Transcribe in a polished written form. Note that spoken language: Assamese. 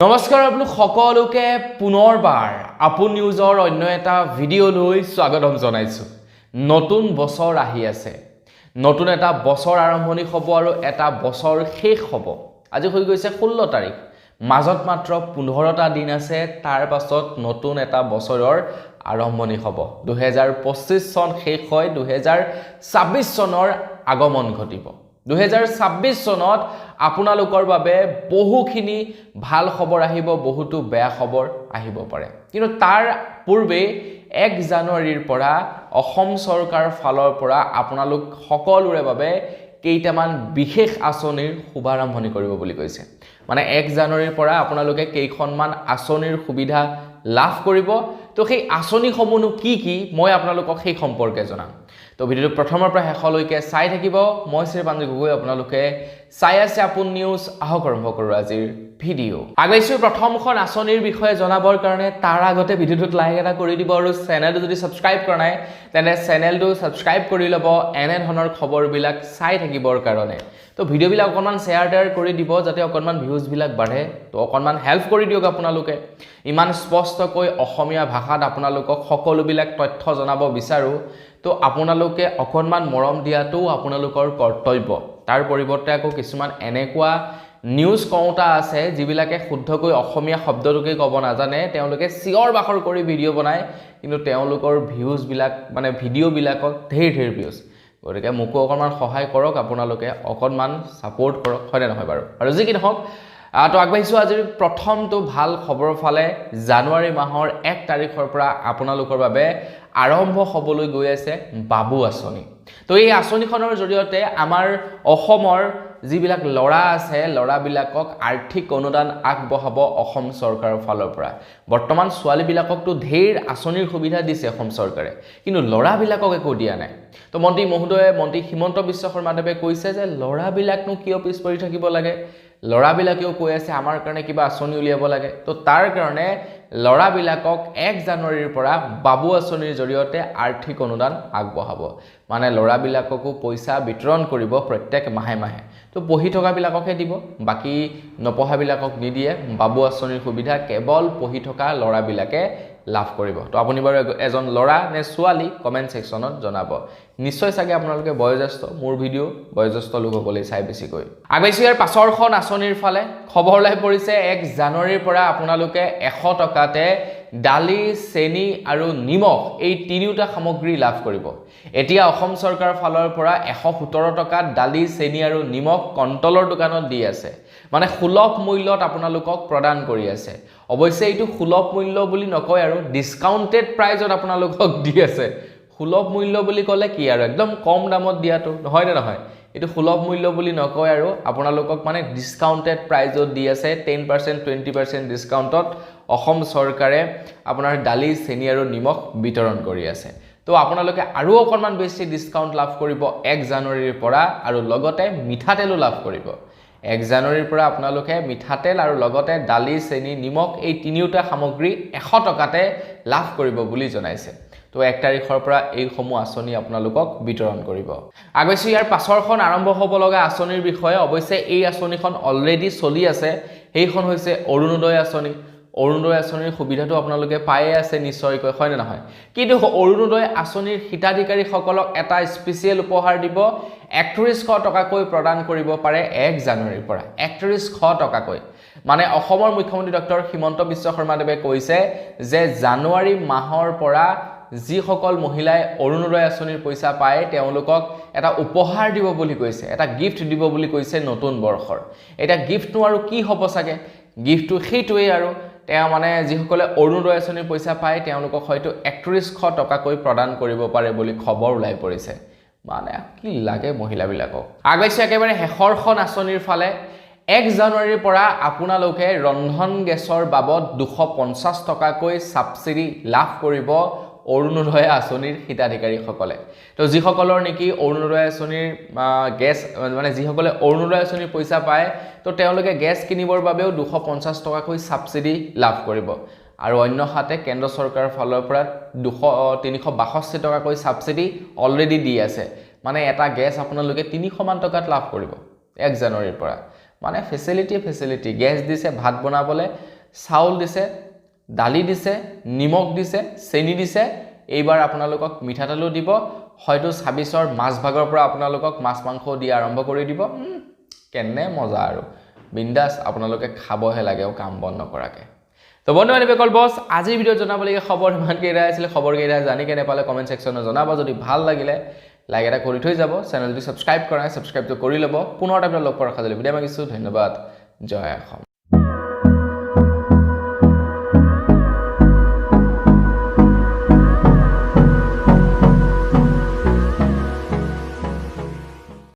নমস্কাৰ আপোনালোক সকলোকে পুনৰবাৰ আপোন নিউজৰ অন্য এটা ভিডিঅ' লৈ স্বাগতম জনাইছো। নতুন বছৰ আহি আছে, নতুন এটা বছৰ আৰম্ভণি হ'ব আৰু এটা বছৰ শেষ হ'ব। আজি হৈ গৈছে 16 তাৰিখ, মাজত মাত্ৰ 15টা দিন আছে, তাৰ পাছত নতুন এটা বছৰৰ আৰম্ভণি হ'ব। 2025 চন শেষ হয় 2026 চনৰ আগমন ঘটিব। 2026 চনত আপোনালোকৰ বাবে বহুখিনি ভাল খবৰ আহিব, বহুতো বেয়া খবৰ আহিব পাৰে। কিন্তু তাৰ পূৰ্বে 1 জানুৱাৰীৰ পৰা অসম চৰকাৰৰ ফালৰ পৰা আপোনালোক সকলোৰে বাবে কেইটামান বিশেষ আঁচনিৰ শুভাৰম্ভণি কৰিব বুলি কৈছে। মানে 1 জানুৱাৰীৰ পৰা আপোনালোকে কেইখনমান আঁচনিৰ সুবিধা লাভ কৰিব। তো সেই আঁচনিসমূহনো কি মই আপোনালোকক সেই সম্পৰ্কে জনাম। তো ভিডিঅ'টো প্ৰথমৰ পৰা শেষলৈকে চাই থাকিব। মই শ্ৰীপাঞ্জু গগৈ, আপোনালোকে চাই আছে আপোন নিউজ। আহক আৰম্ভ কৰোঁ আজিৰ ভিডিঅ'। আগলৈছোঁ প্ৰথমখন আঁচনিৰ বিষয়ে জনাবৰ কাৰণে। তাৰ আগতে ভিডিঅ'টোত লাইক এটা কৰি দিব আৰু চেনেলটো যদি ছাবস্ক্ৰাইব কৰা নাই তেনে চেনেলটো ছাবস্ক্ৰাইব কৰি ল'ব এনে ধৰণৰ খবৰবিলাক চাই থাকিবৰ কাৰণে। তো ভিডিঅ'বিলাক অকণমান শ্বেয়াৰ কৰি দিব যাতে অকণমান ভিউজবিলাক বাঢ়ে। তো অকণমান হেল্প কৰি দিয়ক আপোনালোকে। ইমান স্পষ্টকৈ অসমীয়া ভাষাত আপোনালোকক সকলোবিলাক তথ্য জনাব বিচাৰোঁ। তো আপোনালোকে অকণমান মৰম দিয়াটো আপোনালোকৰ কৰ্তব্য। তাৰ পৰিৱৰ্তে আকৌ কিছুমান এনেকুৱা নিউজ কওঁতা আছে যিবিলাকে শুদ্ধকৈ অসমীয়া শব্দটোকে ক'ব নাজানে, তেওঁলোকে চিঞৰ বাখৰ কৰি ভিডিঅ' বনায়, কিন্তু তেওঁলোকৰ ভিউজবিলাক মানে ভিডিঅ'বিলাকত ঢেৰ ভিউজ। গতিকে মোকো অকণমান সহায় কৰক, আপোনালোকে অকণমান ছাপোৰ্ট কৰক, হয়নে নহয় বাৰু। আৰু যি কি নহওক, তো আগবাঢ়িছোঁ আজিৰ প্ৰথমটো ভাল খবৰৰ ফালে। জানুৱাৰী মাহৰ 1 তাৰিখৰ পৰা আপোনালোকৰ বাবে আৰম্ভ হ'বলৈ গৈ আছে বাবু আঁচনি। তো এই আঁচনিখনৰ জৰিয়তে আমাৰ অসমৰ যিবিলাক ল'ৰা আছে, ল'ৰাবিলাকক আৰ্থিক অনুদান আগবঢ়াব অসম চৰকাৰৰ ফালৰ পৰা। বৰ্তমান ছোৱালীবিলাককতো ঢেৰ আঁচনিৰ সুবিধা দিছে অসম চৰকাৰে, কিন্তু ল'ৰাবিলাকক একো দিয়া নাই। তো মন্ত্ৰী হিমন্ত বিশ্ব শৰ্মাদেৱে কৈছে যে ল'ৰাবিলাকনো কিয় পিছ পৰি থাকিব লাগে, ল'ৰাবিলাকেও কৈ আছে আমাৰ কাৰণে কিবা আঁচনি উলিয়াব লাগে। তো তাৰ কাৰণে ল'ৰাবিলাকক 1 জানুৱাৰীৰ পৰা বাবু আঁচনিৰ জৰিয়তে আৰ্থিক অনুদান আগবঢ়াব। মানে ল'ৰাবিলাককো পইচা বিতৰণ কৰিব প্ৰত্যেক মাহে। তো পঢ়ি থকাবিলাককহে দিব, বাকী নপঢ়াবিলাকক নিদিয়ে। বাবু আঁচনিৰ সুবিধা কেৱল পঢ়ি থকা ল'ৰাবিলাকে লাভ কৰিব। তো আপুনি বাৰু এজন ল'ৰা নে ছোৱালী কমেণ্ট ছেকশ্যনত জনাব। নিশ্চয় চাগে আপোনালোকে বয়োজ্যেষ্ঠ, মোৰ ভিডিঅ' বয়োজ্যেষ্ঠ লোকসকলে চাই বেছিকৈ। আগবাঢ়িছোঁ ইয়াৰ পাছৰখন আঁচনিৰ ফালে। খবৰ ওলাই পৰিছে 1 জানুৱাৰীৰ পৰা আপোনালোকে 100 টকাতে দালি, চেনি আৰু নিমখ এই তিনিওটা সামগ্ৰী লাভ কৰিব। এতিয়া অসম চৰকাৰৰ ফালৰ পৰা 117 টকাত দালি, চেনি আৰু নিমখ কণ্ট্ৰলৰ দোকানত দি আছে। মানে সুলভ মূল্যত আপোনালোকক প্ৰদান কৰি আছে। অৱশ্যে এইটো সুলভ মূল্য বুলি নকয় আৰু ডিছকাউণ্টেড প্ৰাইজত আপোনালোকক দি আছে। সুলভ মূল্য বুলি ক'লে কি আৰু একদম কম দামত দিয়াটো নহয়নে নহয়। এইটো সুলভ মূল্য বুলি নকয় আৰু আপোনালোকক মানে ডিছকাউণ্টেড প্ৰাইজত দি আছে। 10% 20% ডিছকাউণ্টত অসম চৰকাৰে আপোনাৰ দালি, চেনি আৰু নিমখ বিতৰণ কৰি আছে। তো আপোনালোকে আৰু অকণমান বেছি ডিছকাউণ্ট লাভ কৰিব 1 জানুৱাৰীৰ পৰা, আৰু লগতে মিঠাতেলো লাভ কৰিব। 1 জানুৱাৰীৰ পৰা আপোনালোকে মিঠাতেল আৰু লগতে দালি, চেনি, নিমখ এই তিনিওটা সামগ্ৰী 100 টকাতে লাভ কৰিব বুলি জনাইছে। তো 1 তাৰিখৰ পৰা এইসমূহ আঁচনি আপোনালোকক বিতৰণ কৰিব। আগবাঢ়িছোঁ ইয়াৰ পাছৰখন আৰম্ভ হ'ব লগা আঁচনিৰ বিষয়ে। অৱশ্যে এই আঁচনিখন অলৰেডি চলি আছে, সেইখন হৈছে অৰুণোদয় আঁচনি। অৰুণোদয় আঁচনিৰ সুবিধাটো আপোনালোকে পায়ে আছে নিশ্চয়কৈ, হয়নে নহয়। কিন্তু অৰুণোদয় আঁচনিৰ হিতাধিকাৰীসকলক এটা স্পেচিয়েল উপহাৰ দিব। 3100 টকাকৈ প্ৰদান কৰিব পাৰে 1 জানুৱাৰীৰ পৰা। 3100 টকাকৈ। মানে অসমৰ মুখ্যমন্ত্ৰী ডক্টৰ হিমন্ত বিশ্ব শৰ্মাদেৱে কৈছে যে জানুৱাৰী মাহৰ পৰা যিসকল মহিলাই অৰুণোদয় আঁচনিৰ পইচা পায় তেওঁলোকক এটা উপহাৰ দিব বুলি কৈছে, এটা গিফ্ট দিব বুলি কৈছে নতুন বৰ্ষৰ। এটা গিফ্টনো আৰু কি হ'ব চাগে, গিফ্টটো সেইটোৱেই আৰু তেওঁ মানে যিসকলে অৰুণোদয় আঁচনিৰ পইচা পায় তেওঁলোকক হয়তো 3100 টকাকৈ প্ৰদান কৰিব পাৰে বুলি খবৰ ওলাই পৰিছে। মানে কি লাগে মহিলাবিলাকক। আগবাঢ়িছোঁ একেবাৰে শেষৰখন আঁচনিৰ ফালে। 1 জানুৱাৰীৰ পৰা আপোনালোকে ৰন্ধন গেছৰ বাবদ 250 টকাকৈ ছাবচিডি লাভ কৰিব অৰুণোদয় আঁচনিৰ হিতাধিকাৰীসকলে। তো যিসকলৰ নেকি অৰুণোদয় আঁচনিৰ গেছ মানে যিসকলে অৰুণোদয় আঁচনিৰ পইচা পায়, তো তেওঁলোকে গেছ কিনিবৰ বাবেও 250 টকাকৈ ছাবচিডি লাভ কৰিব। আৰু অন্যহাতে কেন্দ্ৰ চৰকাৰৰ ফালৰ পৰা 362 টকাকৈ ছাবচিডি অলৰেডি দি আছে। মানে এটা গেছ আপোনালোকে 300 মান টকাত লাভ কৰিব 1 জানুৱাৰীৰ পৰা। মানে ফেচিলিটি গেছ দিছে ভাত বনাবলৈ, চাউল দিছে, দালি দিছে, নিমখ দিছে, চেনি দিছে, এইবাৰ আপোনালোকক মিঠাতেলো দিব, হয়তো 26ৰ মাছ ভাগৰ পৰা আপোনালোকক মাছ মাংস দিয়া আৰম্ভ কৰি দিব। কেনে মজা আৰু বিন্দাস আপোনালোকে খাবহে লাগে কাম বন নকৰাকে। তো বন্ধু বান্ধৱীসকল বছ আজিৰ ভিডিঅ'ত জনাবলগীয়া খবৰ ইমান কেইটা আছিলে। খবৰকেইটা জানি কেনে পালে কমেণ্ট ছেকশ্যনত জনাব। যদি ভাল লাগিলে লাইক এটা কৰি থৈ যাব, চেনেলটো ছাবস্ক্ৰাইব কৰা নাই ছাবস্ক্ৰাইবটো কৰি ল'ব। পুনৰ এটা লগ পোৱাৰ আশা জনাই বিদায় মাগিছোঁ। ধন্যবাদ। জয় অসম।